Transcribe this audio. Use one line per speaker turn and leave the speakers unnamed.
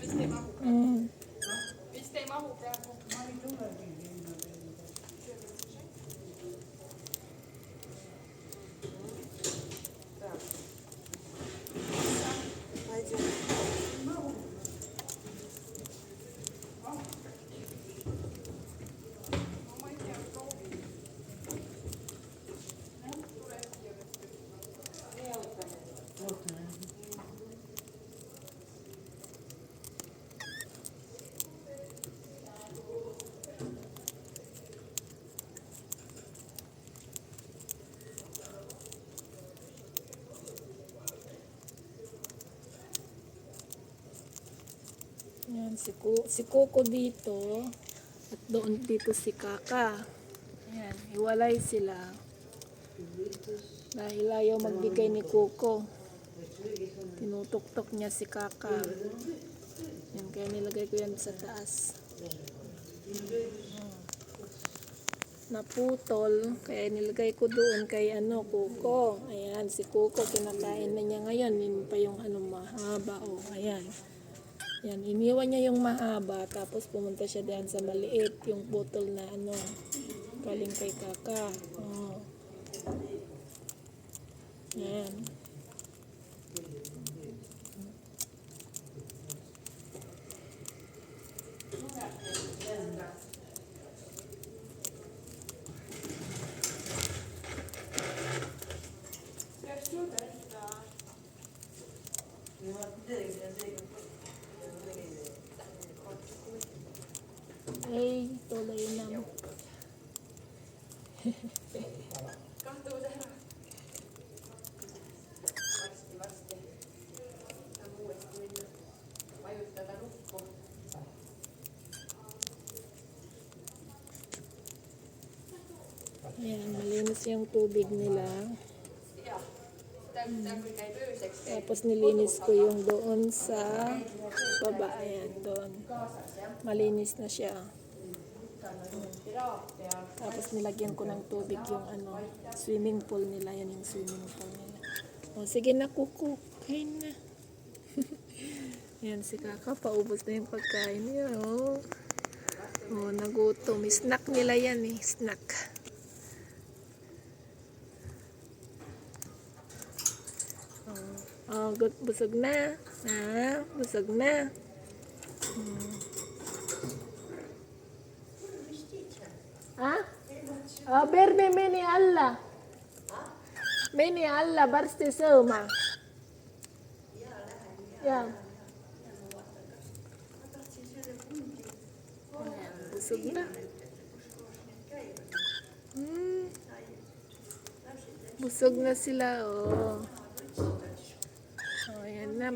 vist ei mahu praegu.
Mm.
Vist ei mahu praegu.
Yan, si Coco dito. At doon dito si Kaka. Ayan, hiwalay sila. Dahil ayaw magbigay ni Coco. Tinutok-tok niya si Kaka. Yan, kaya nilagay ko yan sa taas. Naputol, kaya nilagay ko doon kay Coco. Ayan, si Coco, kinakain na niya ngayon. Yun pa yung mahaba. Oh, ayan. Yan, iniwan niya yung mahaba, tapos pumunta siya diyan sa maliit, yung putol na galing kay Kaka. Oh. Yan. Ei, tuloy na.
Kahtuu tähän. Varsti. Tää uudesti mennä. Vajut tätä nukkoa.
Ayan, malinis yung tubig nila.
Ja. Sitä kun käy pyyseksi.
Tapos nilinis ko yung doon sa baba. Ayan, doon. Malinis na siya. Tapos nilagyan ko ng tubig yung swimming pool nila. Yan yung swimming pool nila. O, sige na, Kuko. Kain na. Yan, si Kaka, paubos na yung pagkain niya. O, nagutom. Snack nila yan eh. Snack. Busog na. Busog na. Berbe meni alla. Meni alla varsti söömään. Ja. Busog na. Busog na sila. Oh, ayan na.